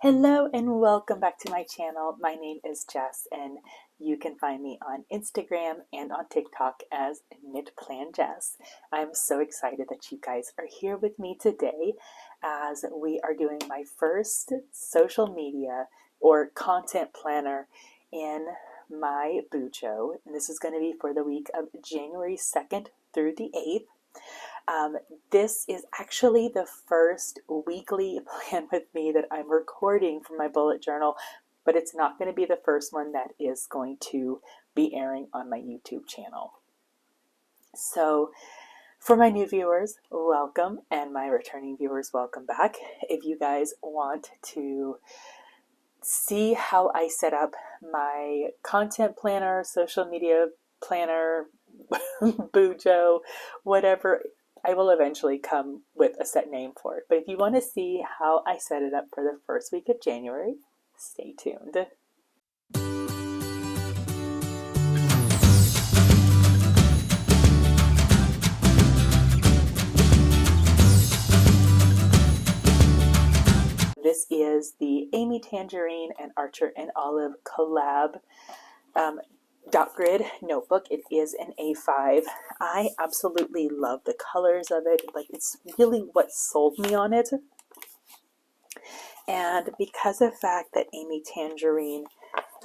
Hello and welcome back to my channel. My name is Jess and you can find me on Instagram and on TikTok as Knit Plan Jess. I'm so excited that you guys are here with me today as we are doing my first social media or content planner in my Bujo. And this is going to be for the week of January 2nd through the 8th. This is actually the first weekly plan with me that I'm recording for my bullet journal, but it's not going to be the first one that is going to be airing on my YouTube channel. So for my new viewers, welcome, and my returning viewers, welcome back. If you guys want to see how I set up my content planner, social media planner, Bujo, whatever, I will eventually come with a set name for it. But if you want to see how I set it up for the first week of January, stay tuned. This is the Amy Tangerine and Archer and Olive collab dot grid notebook. It is an A5. I absolutely love the colors of it. Like, it's really what sold me on it. And because of the fact that Amy Tangerine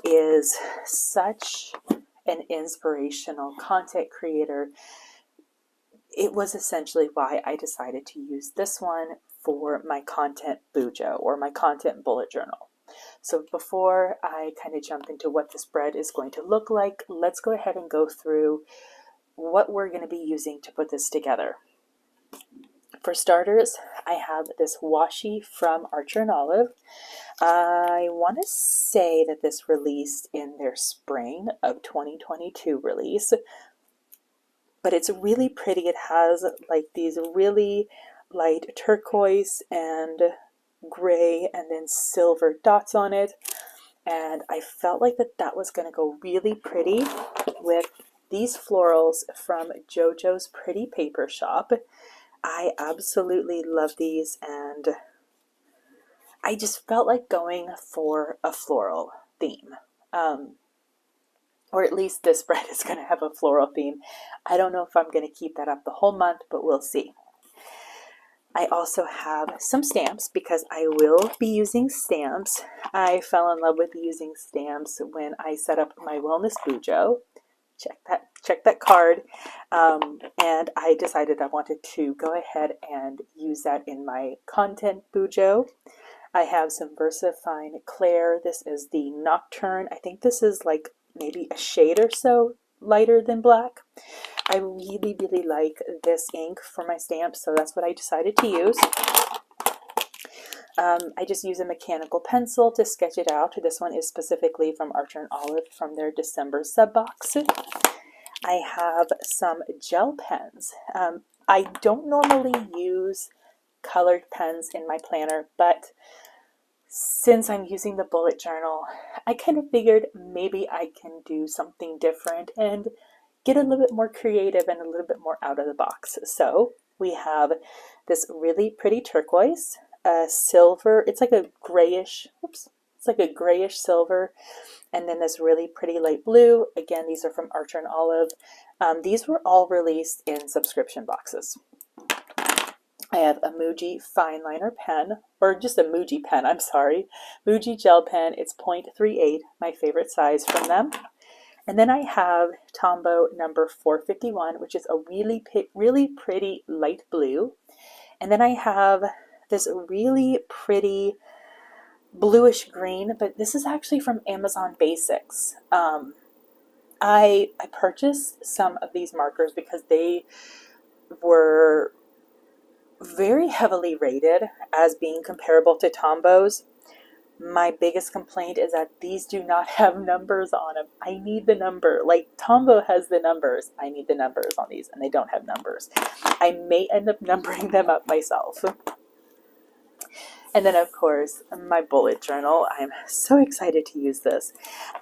is such an inspirational content creator, it was essentially why I decided to use this one for my content Bujo or my content bullet journal. So before I kind of jump into what the spread is going to look like, let's go ahead and go through what we're going to be using to put this together. For starters, I have this washi from Archer and Olive. I want to say that this released in their spring of 2022 release, but it's really pretty. It has like these really light turquoise and gray and then silver dots on it, and I felt like that was going to go really pretty with these florals from JoJo's Pretty Paper Shop. I absolutely love these, and I just felt like going for a floral theme, or at least this spread is going to have a floral theme. I don't know if I'm going to keep that up the whole month, but we'll see. I also have some stamps because I will be using stamps. I fell in love with using stamps when I set up my Wellness Bujo. Check that card. And I decided I wanted to go ahead and use that in my content Bujo. I have some VersaFine Claire. This is the Nocturne. I think this is like maybe a shade or so lighter than black. I really, really like this ink for my stamps, so that's what I decided to use. I just use a mechanical pencil to sketch it out. This one is specifically from Archer and Olive from their December sub box. I have some gel pens. I don't normally use colored pens in my planner, but since I'm using the bullet journal, I kind of figured maybe I can do something different and get a little bit more creative and a little bit more out of the box. So we have this really pretty turquoise, silver, it's like a grayish, it's like a grayish silver, and then this really pretty light blue. Again, these are from Archer and Olive. These were all released in subscription boxes. I have a Muji fine liner pen, or just a Muji pen, I'm sorry. Muji gel pen, it's 0.38, my favorite size from them. And then I have Tombow number 451, which is a really pretty light blue. And then I have this really pretty bluish green, but this is actually from Amazon Basics. I purchased some of these markers because they were very heavily rated as being comparable to Tombow's. My biggest complaint is that these do not have numbers on them. I need the number. Like, Tombow has the numbers. I need the numbers on these, and they don't have numbers. I may end up numbering them up myself. And then, of course, my bullet journal. I'm so excited to use this.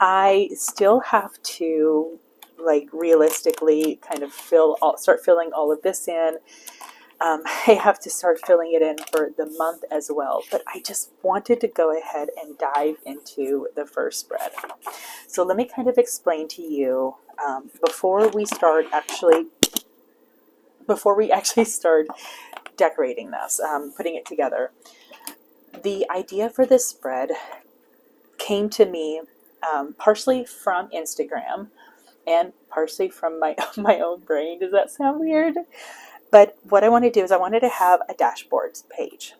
I still have to, like, realistically kind of start filling all of this in. I have to start filling it in for the month as well, but I just wanted to go ahead and dive into the first spread. So let me kind of explain to you before we actually start decorating this, putting it together. The idea for this spread came to me partially from Instagram and partially from my own brain. Does that sound weird? But what I want to do is I wanted to have a dashboard page.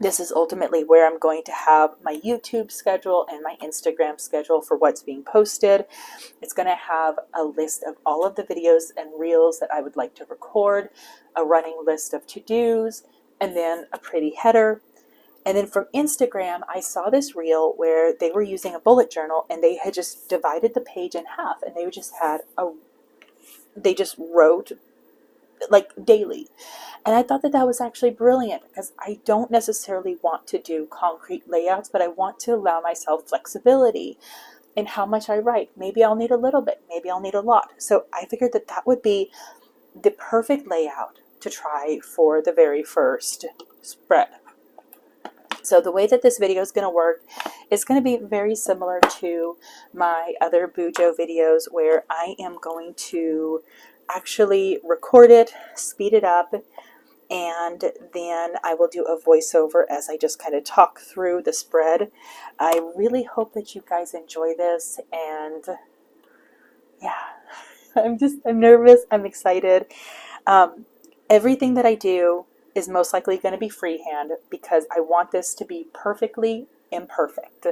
This is ultimately where I'm going to have my YouTube schedule and my Instagram schedule for what's being posted. It's going to have a list of all of the videos and reels that I would like to record, a running list of to-dos, and then a pretty header. And then from Instagram, I saw this reel where they were using a bullet journal and they had just divided the page in half, and they just wrote like daily. And I thought that that was actually brilliant because I don't necessarily want to do concrete layouts, but I want to allow myself flexibility in how much I write. Maybe I'll need a little bit, maybe I'll need a lot. So I figured that that would be the perfect layout to try for the very first spread. So the way that this video is going to work is going to be very similar to my other Bujo videos, where I am going to actually record it, speed it up, and then I will do a voiceover as I just kind of talk through the spread. I really hope that you guys enjoy this, and yeah, I'm nervous, I'm excited. Everything that I do is most likely going to be freehand because I want this to be perfectly imperfect.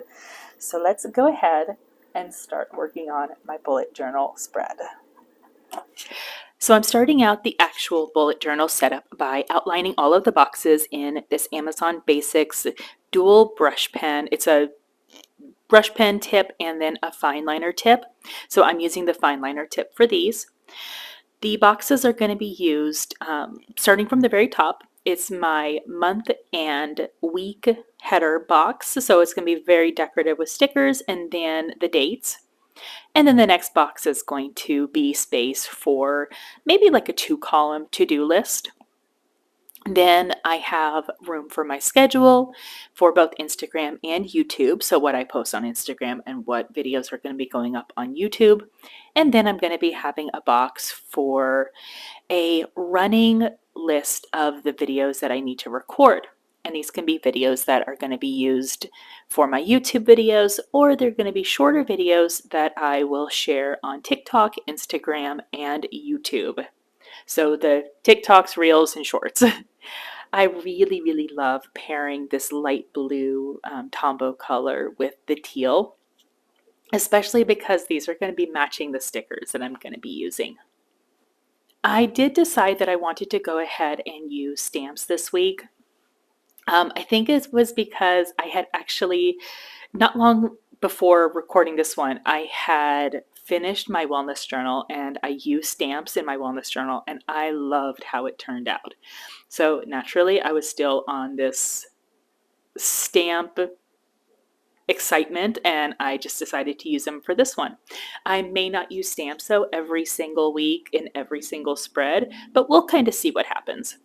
So let's go ahead and start working on my bullet journal spread. So I'm starting out the actual bullet journal setup by outlining all of the boxes in this Amazon Basics dual brush pen. It's a brush pen tip and then a fine liner tip. So I'm using the fine liner tip for these. The boxes are going to be used starting from the very top. It's my month and week header box. So it's going to be very decorative with stickers and then the dates. And then the next box is going to be space for maybe like a 2-column to-do list. Then I have room for my schedule for both Instagram and YouTube. So what I post on Instagram and what videos are going to be going up on YouTube. And then I'm going to be having a box for a running list of the videos that I need to record. And these can be videos that are going to be used for my YouTube videos, or they're going to be shorter videos that I will share on TikTok, Instagram, and YouTube. So the TikToks, Reels, and Shorts. I really, really love pairing this light blue Tombow color with the teal, especially because these are going to be matching the stickers that I'm going to be using. I did decide that I wanted to go ahead and use stamps this week. I think it was because I had actually, not long before recording this one, I had finished my wellness journal and I used stamps in my wellness journal and I loved how it turned out. So naturally, I was still on this stamp excitement and I just decided to use them for this one. I may not use stamps though every single week in every single spread, but we'll kind of see what happens.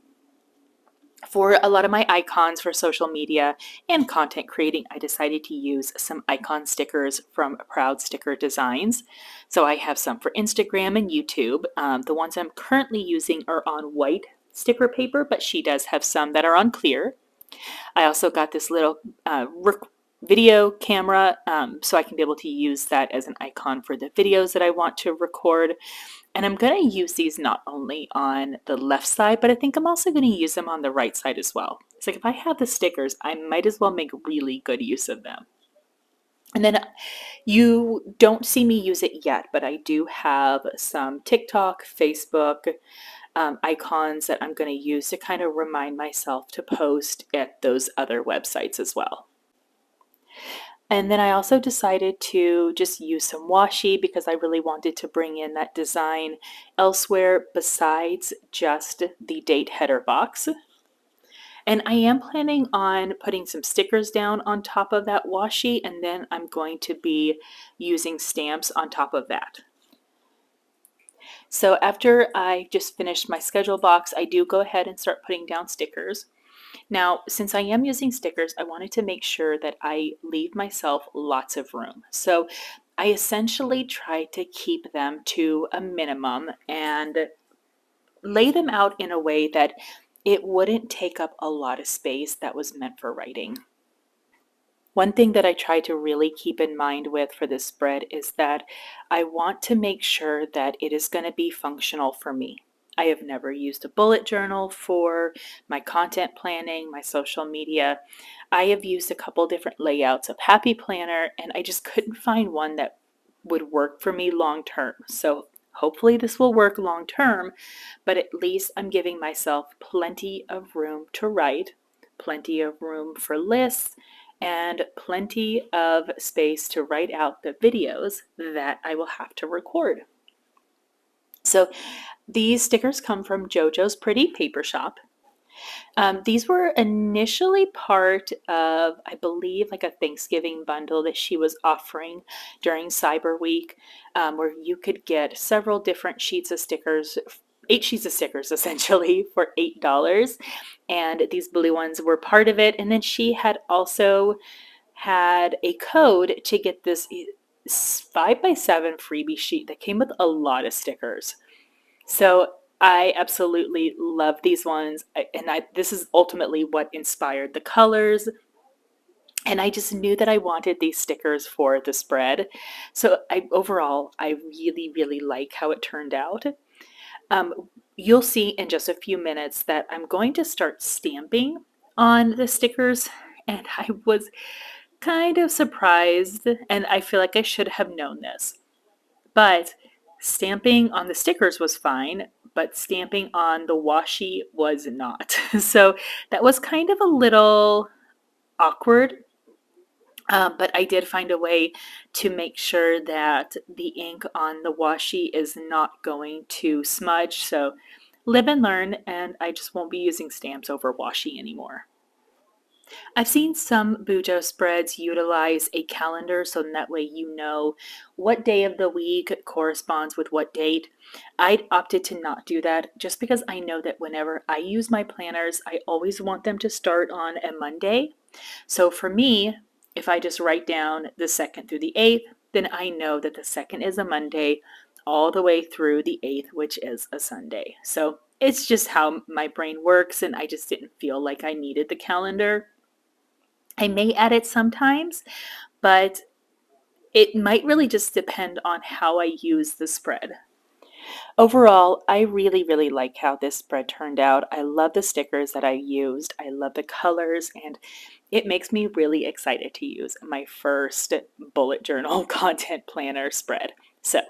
For a lot of my icons for social media and content creating, I decided to use some icon stickers from Proud Sticker Designs. So I have some for Instagram and YouTube. The ones I'm currently using are on white sticker paper, but she does have some that are on clear. I also got this little video camera, so I can be able to use that as an icon for the videos that I want to record. And I'm going to use these not only on the left side, but I think I'm also going to use them on the right side as well. It's like if I have the stickers, I might as well make really good use of them. And then you don't see me use it yet, but I do have some TikTok, Facebook icons that I'm going to use to kind of remind myself to post at those other websites as well. And then I also decided to just use some washi because I really wanted to bring in that design elsewhere besides just the date header box. And I am planning on putting some stickers down on top of that washi, and then I'm going to be using stamps on top of that. So after I just finished my schedule box, I do go ahead and start putting down stickers. Now, since I am using stickers, I wanted to make sure that I leave myself lots of room. So I essentially try to keep them to a minimum and lay them out in a way that it wouldn't take up a lot of space that was meant for writing. One thing that I try to really keep in mind with for this spread is that I want to make sure that it is going to be functional for me. I have never used a bullet journal for my content planning, my social media. I have used a couple different layouts of Happy Planner, and I just couldn't find one that would work for me long term. So hopefully this will work long term, but at least I'm giving myself plenty of room to write, plenty of room for lists, and plenty of space to write out the videos that I will have to record. So these stickers come from JoJo's Pretty Paper Shop. These were initially part of, I believe, like a Thanksgiving bundle that she was offering during Cyber Week, where you could get several different sheets of stickers, 8 sheets of stickers essentially, for $8. And these blue ones were part of it. And then she had also had a code to get this 5x7 freebie sheet that came with a lot of stickers. So I absolutely love these ones, this is ultimately what inspired the colors. And I just knew that I wanted these stickers for the spread. So overall, I really, really like how it turned out. You'll see in just a few minutes that I'm going to start stamping on the stickers. And I was kind of surprised, and I feel like I should have known this. But stamping on the stickers was fine, but stamping on the washi was not. So that was kind of a little awkward, but I did find a way to make sure that the ink on the washi is not going to smudge. So live and learn, and I just won't be using stamps over washi anymore. I've seen some Bujo spreads utilize a calendar so that way you know what day of the week corresponds with what date. I opted to not do that just because I know that whenever I use my planners, I always want them to start on a Monday. So for me, if I just write down the 2nd through the 8th, then I know that the 2nd is a Monday all the way through the 8th, which is a Sunday. So it's just how my brain works, and I just didn't feel like I needed the calendar. I may add it sometimes, but it might really just depend on how I use the spread. Overall, I really, really like how this spread turned out. I love the stickers that I used. I love the colors, and it makes me really excited to use my first bullet journal content planner spread. So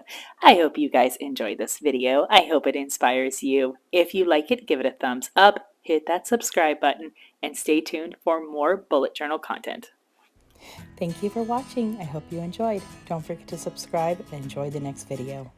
I hope you guys enjoy this video. I hope it inspires you. If you like it, give it a thumbs up, hit that subscribe button, and stay tuned for more bullet journal content. Thank you for watching. I hope you enjoyed. Don't forget to subscribe and enjoy the next video.